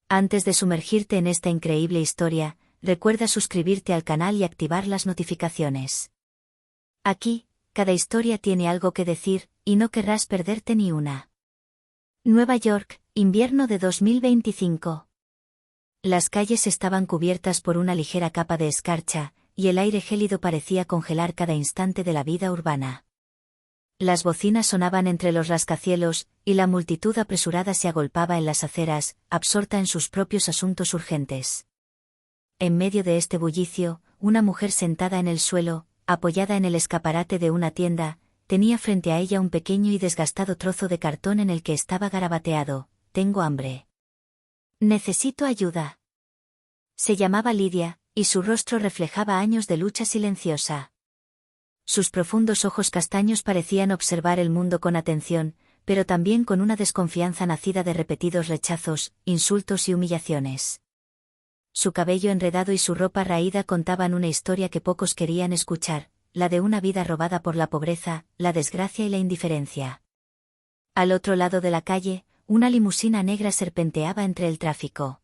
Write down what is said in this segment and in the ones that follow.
Antes de sumergirte en esta increíble historia, recuerda suscribirte al canal y activar las notificaciones. Aquí, cada historia tiene algo que decir, y no querrás perderte ni una. Nueva York, invierno de 2025. Las calles estaban cubiertas por una ligera capa de escarcha, y el aire gélido parecía congelar cada instante de la vida urbana. Las bocinas sonaban entre los rascacielos, y la multitud apresurada se agolpaba en las aceras, absorta en sus propios asuntos urgentes. En medio de este bullicio, una mujer sentada en el suelo, apoyada en el escaparate de una tienda, tenía frente a ella un pequeño y desgastado trozo de cartón en el que estaba garabateado: «Tengo hambre. Necesito ayuda». Se llamaba Lidia, y su rostro reflejaba años de lucha silenciosa. Sus profundos ojos castaños parecían observar el mundo con atención, pero también con una desconfianza nacida de repetidos rechazos, insultos y humillaciones. Su cabello enredado y su ropa raída contaban una historia que pocos querían escuchar, la de una vida robada por la pobreza, la desgracia y la indiferencia. Al otro lado de la calle, una limusina negra serpenteaba entre el tráfico.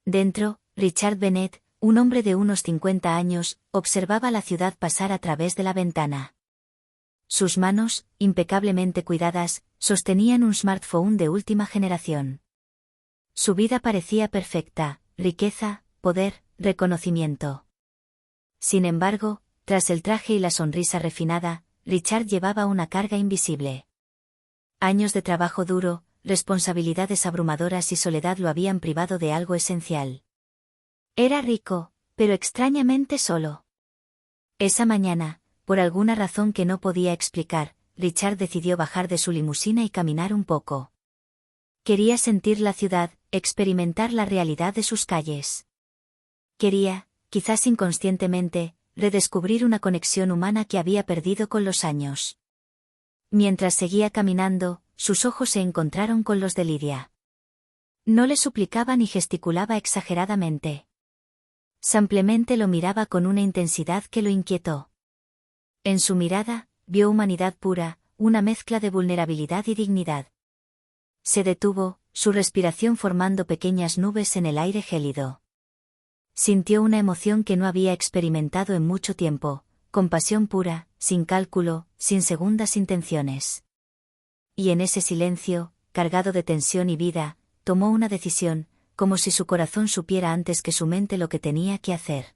Dentro, Richard Bennett, un hombre de unos 50 años, observaba la ciudad pasar a través de la ventana. Sus manos, impecablemente cuidadas, sostenían un smartphone de última generación. Su vida parecía perfecta: riqueza, poder, reconocimiento. Sin embargo, tras el traje y la sonrisa refinada, Richard llevaba una carga invisible. Años de trabajo duro, responsabilidades abrumadoras y soledad lo habían privado de algo esencial. Era rico, pero extrañamente solo. Esa mañana, por alguna razón que no podía explicar, Richard decidió bajar de su limusina y caminar un poco. Quería sentir la ciudad, experimentar la realidad de sus calles. Quería, quizás inconscientemente, redescubrir una conexión humana que había perdido con los años. Mientras seguía caminando, sus ojos se encontraron con los de Lidia. No le suplicaba ni gesticulaba exageradamente. Simplemente lo miraba con una intensidad que lo inquietó. En su mirada, vio humanidad pura, una mezcla de vulnerabilidad y dignidad. Se detuvo, su respiración formando pequeñas nubes en el aire gélido. Sintió una emoción que no había experimentado en mucho tiempo: compasión pura, sin cálculo, sin segundas intenciones. Y en ese silencio, cargado de tensión y vida, tomó una decisión, como si su corazón supiera antes que su mente lo que tenía que hacer.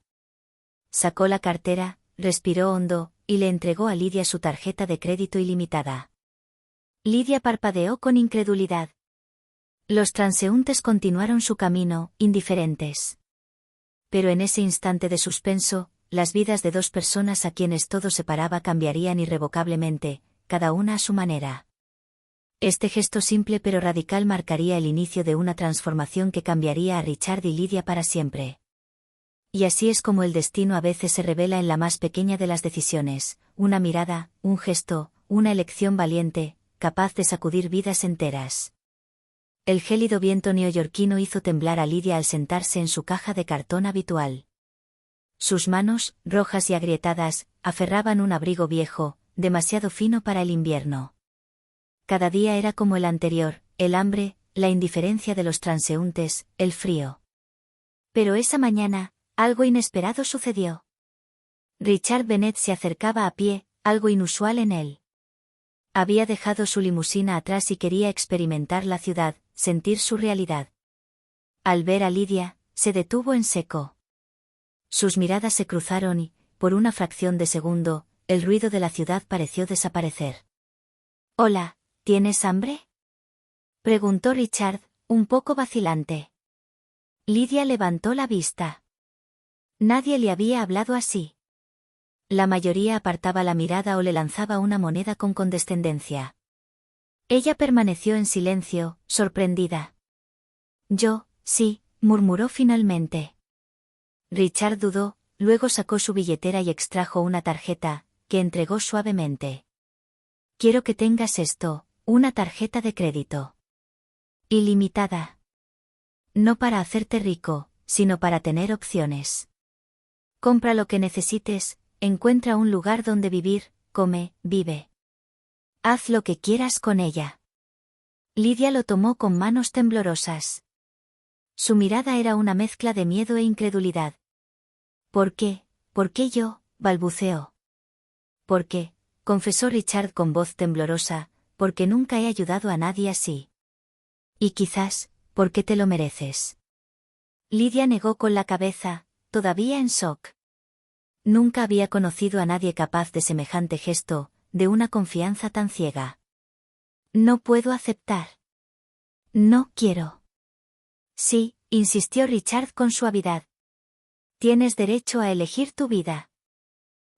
Sacó la cartera, respiró hondo, y le entregó a Lidia su tarjeta de crédito ilimitada. Lidia parpadeó con incredulidad. Los transeúntes continuaron su camino, indiferentes. Pero en ese instante de suspenso, las vidas de dos personas a quienes todo separaba cambiarían irrevocablemente, cada una a su manera. Este gesto simple pero radical marcaría el inicio de una transformación que cambiaría a Richard y Lidia para siempre. Y así es como el destino a veces se revela en la más pequeña de las decisiones: una mirada, un gesto, una elección valiente, capaz de sacudir vidas enteras. El gélido viento neoyorquino hizo temblar a Lidia al sentarse en su caja de cartón habitual. Sus manos, rojas y agrietadas, aferraban un abrigo viejo, demasiado fino para el invierno. Cada día era como el anterior: el hambre, la indiferencia de los transeúntes, el frío. Pero esa mañana, algo inesperado sucedió. Richard Bennett se acercaba a pie, algo inusual en él. Había dejado su limusina atrás y quería experimentar la ciudad, sentir su realidad. Al ver a Lidia, se detuvo en seco. Sus miradas se cruzaron y, por una fracción de segundo, el ruido de la ciudad pareció desaparecer. «Hola, ¿tienes hambre?», preguntó Richard, un poco vacilante. Lidia levantó la vista. Nadie le había hablado así. La mayoría apartaba la mirada o le lanzaba una moneda con condescendencia. Ella permaneció en silencio, sorprendida. «Yo, sí», murmuró finalmente. Richard dudó, luego sacó su billetera y extrajo una tarjeta, que entregó suavemente. «Quiero que tengas esto, una tarjeta de crédito. Ilimitada. No para hacerte rico, sino para tener opciones. Compra lo que necesites, encuentra un lugar donde vivir, come, vive. Haz lo que quieras con ella». Lidia lo tomó con manos temblorosas. Su mirada era una mezcla de miedo e incredulidad. ¿Por qué? ¿Por qué yo? Balbuceó. ¿Por qué? Confesó Richard con voz temblorosa, porque nunca he ayudado a nadie así. Y quizás, porque te lo mereces. Lidia negó con la cabeza, todavía en shock. Nunca había conocido a nadie capaz de semejante gesto, de una confianza tan ciega. No puedo aceptar. No quiero. Sí, insistió Richard con suavidad. Tienes derecho a elegir tu vida.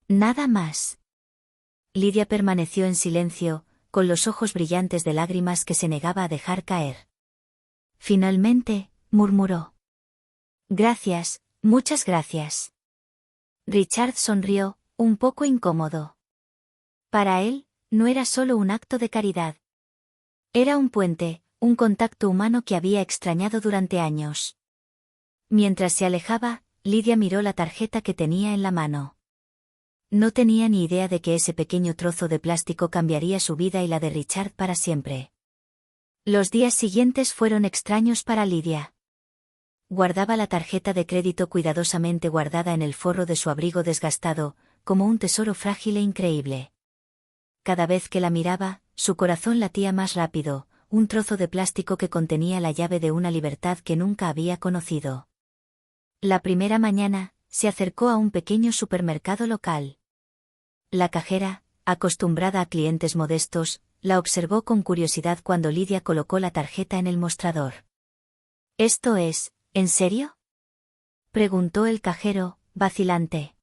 Nada más. Lidia permaneció en silencio, con los ojos brillantes de lágrimas que se negaba a dejar caer. Finalmente, murmuró. Gracias, muchas gracias. Richard sonrió, un poco incómodo. Para él, no era solo un acto de caridad. Era un puente, un contacto humano que había extrañado durante años. Mientras se alejaba, Lidia miró la tarjeta que tenía en la mano. No tenía ni idea de que ese pequeño trozo de plástico cambiaría su vida y la de Richard para siempre. Los días siguientes fueron extraños para Lidia. Guardaba la tarjeta de crédito cuidadosamente guardada en el forro de su abrigo desgastado, como un tesoro frágil e increíble. Cada vez que la miraba, su corazón latía más rápido, un trozo de plástico que contenía la llave de una libertad que nunca había conocido. La primera mañana, se acercó a un pequeño supermercado local. La cajera, acostumbrada a clientes modestos, la observó con curiosidad cuando Lidia colocó la tarjeta en el mostrador. ¿Esto es, en serio?, preguntó el cajero, vacilante.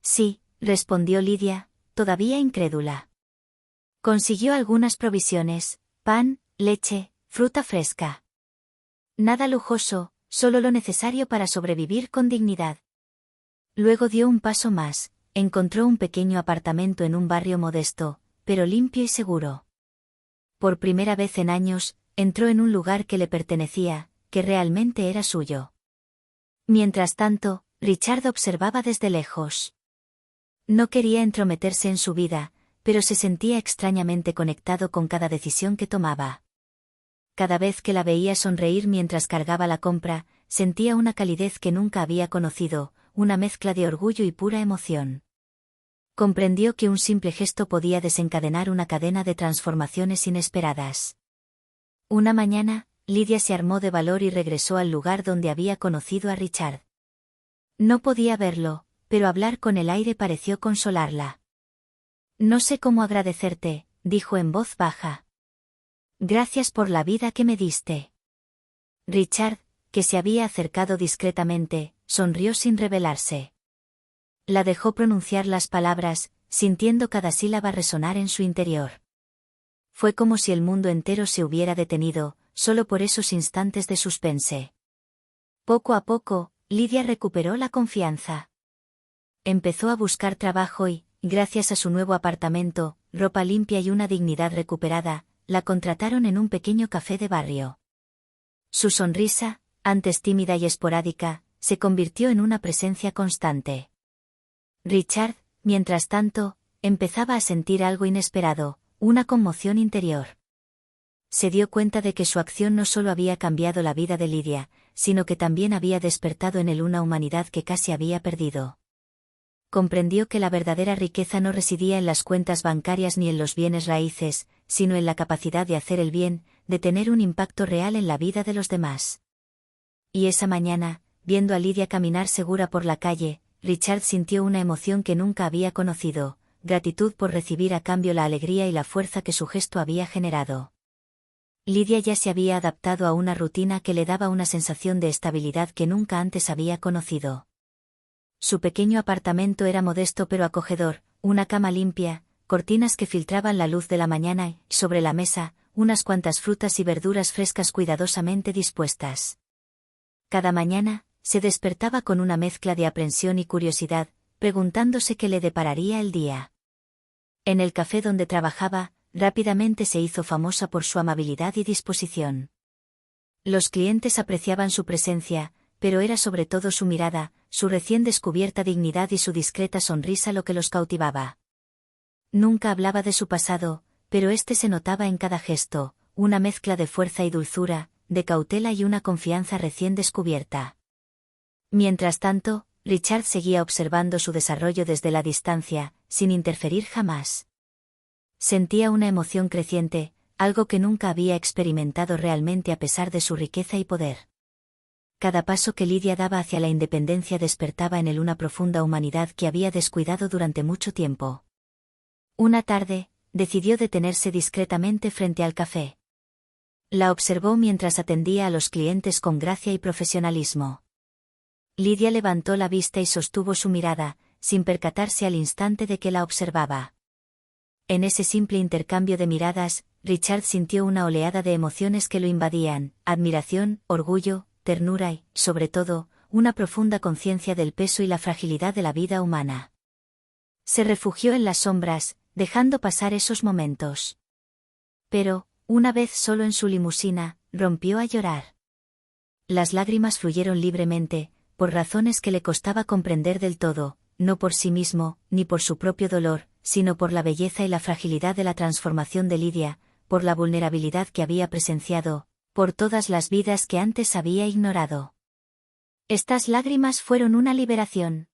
Sí, respondió Lidia, todavía incrédula. Consiguió algunas provisiones, pan, leche, fruta fresca. Nada lujoso, solo lo necesario para sobrevivir con dignidad. Luego dio un paso más, encontró un pequeño apartamento en un barrio modesto, pero limpio y seguro. Por primera vez en años, entró en un lugar que le pertenecía, que realmente era suyo. Mientras tanto, Richard observaba desde lejos. No quería entrometerse en su vida, pero se sentía extrañamente conectado con cada decisión que tomaba. Cada vez que la veía sonreír mientras cargaba la compra, sentía una calidez que nunca había conocido, una mezcla de orgullo y pura emoción. Comprendió que un simple gesto podía desencadenar una cadena de transformaciones inesperadas. Una mañana, Lidia se armó de valor y regresó al lugar donde había conocido a Richard. No podía verlo, pero hablar con el aire pareció consolarla. No sé cómo agradecerte, dijo en voz baja. Gracias por la vida que me diste. Richard, que se había acercado discretamente, sonrió sin revelarse. La dejó pronunciar las palabras, sintiendo cada sílaba resonar en su interior. Fue como si el mundo entero se hubiera detenido, solo por esos instantes de suspense. Poco a poco, Lidia recuperó la confianza. Empezó a buscar trabajo y, gracias a su nuevo apartamento, ropa limpia y una dignidad recuperada, la contrataron en un pequeño café de barrio. Su sonrisa, antes tímida y esporádica, se convirtió en una presencia constante. Richard, mientras tanto, empezaba a sentir algo inesperado, una conmoción interior. Se dio cuenta de que su acción no solo había cambiado la vida de Lidia, sino que también había despertado en él una humanidad que casi había perdido. Comprendió que la verdadera riqueza no residía en las cuentas bancarias ni en los bienes raíces, sino en la capacidad de hacer el bien, de tener un impacto real en la vida de los demás. Y esa mañana, viendo a Lidia caminar segura por la calle, Richard sintió una emoción que nunca había conocido, gratitud por recibir a cambio la alegría y la fuerza que su gesto había generado. Lidia ya se había adaptado a una rutina que le daba una sensación de estabilidad que nunca antes había conocido. Su pequeño apartamento era modesto pero acogedor, una cama limpia, cortinas que filtraban la luz de la mañana y, sobre la mesa, unas cuantas frutas y verduras frescas cuidadosamente dispuestas. Cada mañana, se despertaba con una mezcla de aprensión y curiosidad, preguntándose qué le depararía el día. En el café donde trabajaba, rápidamente se hizo famosa por su amabilidad y disposición. Los clientes apreciaban su presencia, pero era sobre todo su mirada, su recién descubierta dignidad y su discreta sonrisa lo que los cautivaba. Nunca hablaba de su pasado, pero este se notaba en cada gesto, una mezcla de fuerza y dulzura, de cautela y una confianza recién descubierta. Mientras tanto, Richard seguía observando su desarrollo desde la distancia, sin interferir jamás. Sentía una emoción creciente, algo que nunca había experimentado realmente a pesar de su riqueza y poder. Cada paso que Lydia daba hacia la independencia despertaba en él una profunda humanidad que había descuidado durante mucho tiempo. Una tarde, decidió detenerse discretamente frente al café. La observó mientras atendía a los clientes con gracia y profesionalismo. Lydia levantó la vista y sostuvo su mirada, sin percatarse al instante de que la observaba. En ese simple intercambio de miradas, Richard sintió una oleada de emociones que lo invadían: admiración, orgullo, ternura y, sobre todo, una profunda conciencia del peso y la fragilidad de la vida humana. Se refugió en las sombras, dejando pasar esos momentos. Pero, una vez solo en su limusina, rompió a llorar. Las lágrimas fluyeron libremente, por razones que le costaba comprender del todo, no por sí mismo, ni por su propio dolor, sino por la belleza y la fragilidad de la transformación de Lydia, por la vulnerabilidad que había presenciado, por todas las vidas que antes había ignorado. Estas lágrimas fueron una liberación.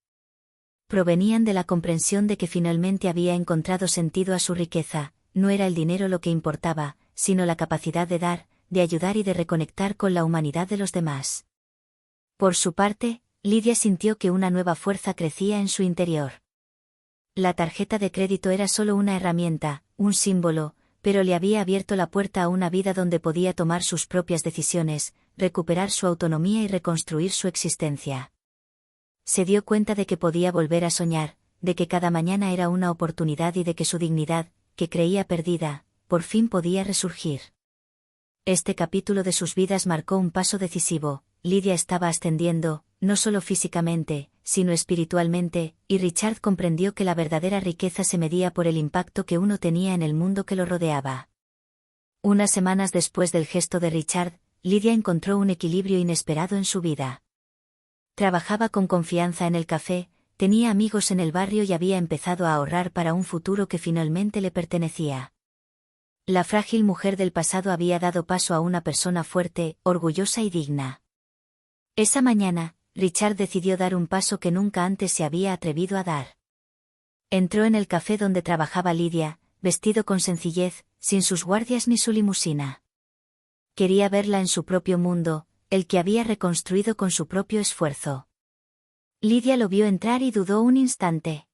Provenían de la comprensión de que finalmente había encontrado sentido a su riqueza. No era el dinero lo que importaba, sino la capacidad de dar, de ayudar y de reconectar con la humanidad de los demás. Por su parte, Lydia sintió que una nueva fuerza crecía en su interior. La tarjeta de crédito era solo una herramienta, un símbolo, pero le había abierto la puerta a una vida donde podía tomar sus propias decisiones, recuperar su autonomía y reconstruir su existencia. Se dio cuenta de que podía volver a soñar, de que cada mañana era una oportunidad y de que su dignidad, que creía perdida, por fin podía resurgir. Este capítulo de sus vidas marcó un paso decisivo. Lydia estaba ascendiendo, no solo físicamente, sino espiritualmente, y Richard comprendió que la verdadera riqueza se medía por el impacto que uno tenía en el mundo que lo rodeaba. Unas semanas después del gesto de Richard, Lydia encontró un equilibrio inesperado en su vida. Trabajaba con confianza en el café, tenía amigos en el barrio y había empezado a ahorrar para un futuro que finalmente le pertenecía. La frágil mujer del pasado había dado paso a una persona fuerte, orgullosa y digna. Esa mañana, Richard decidió dar un paso que nunca antes se había atrevido a dar. Entró en el café donde trabajaba Lydia, vestido con sencillez, sin sus guardias ni su limusina. Quería verla en su propio mundo, el que había reconstruido con su propio esfuerzo. Lydia lo vio entrar y dudó un instante.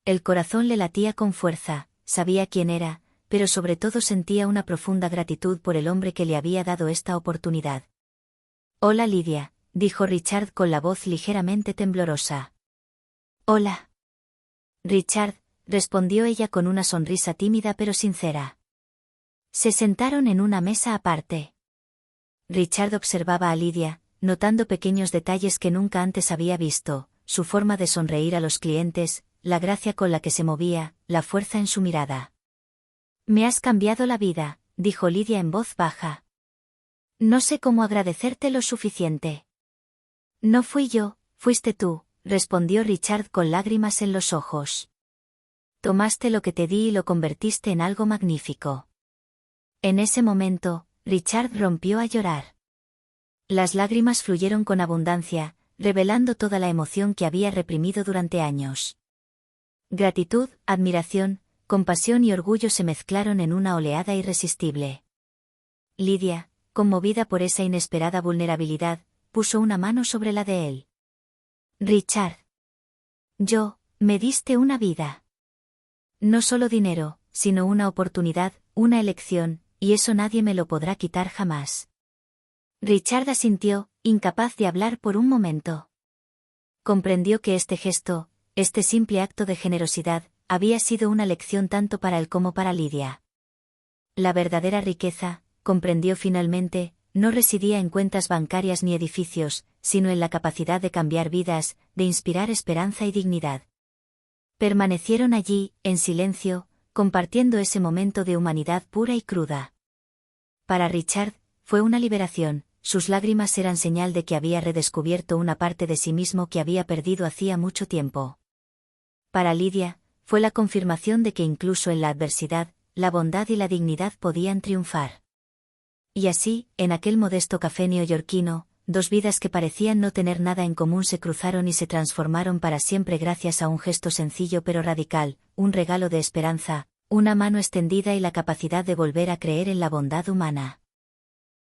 El corazón le latía con fuerza, sabía quién era, pero sobre todo sentía una profunda gratitud por el hombre que le había dado esta oportunidad. «Hola Lydia», dijo Richard con la voz ligeramente temblorosa. «Hola». «Richard», respondió ella con una sonrisa tímida pero sincera. Se sentaron en una mesa aparte. Richard observaba a Lydia, notando pequeños detalles que nunca antes había visto: su forma de sonreír a los clientes, la gracia con la que se movía, la fuerza en su mirada. «Me has cambiado la vida», dijo Lydia en voz baja. «No sé cómo agradecerte lo suficiente». «No fui yo, fuiste tú», respondió Richard con lágrimas en los ojos. «Tomaste lo que te di y lo convertiste en algo magnífico». En ese momento, Richard rompió a llorar. Las lágrimas fluyeron con abundancia, revelando toda la emoción que había reprimido durante años. Gratitud, admiración, compasión y orgullo se mezclaron en una oleada irresistible. Lydia, conmovida por esa inesperada vulnerabilidad, puso una mano sobre la de él. «Richard. Me diste una vida. No solo dinero, sino una oportunidad, una elección, y eso nadie me lo podrá quitar jamás». Richard asintió, incapaz de hablar por un momento. Comprendió que este gesto, este simple acto de generosidad, había sido una lección tanto para él como para Lydia. La verdadera riqueza, comprendió finalmente, no residía en cuentas bancarias ni edificios, sino en la capacidad de cambiar vidas, de inspirar esperanza y dignidad. Permanecieron allí, en silencio, compartiendo ese momento de humanidad pura y cruda. Para Richard, fue una liberación. Sus lágrimas eran señal de que había redescubierto una parte de sí mismo que había perdido hacía mucho tiempo. Para Lydia, fue la confirmación de que incluso en la adversidad, la bondad y la dignidad podían triunfar. Y así, en aquel modesto café neoyorquino, dos vidas que parecían no tener nada en común se cruzaron y se transformaron para siempre gracias a un gesto sencillo pero radical, un regalo de esperanza, una mano extendida y la capacidad de volver a creer en la bondad humana.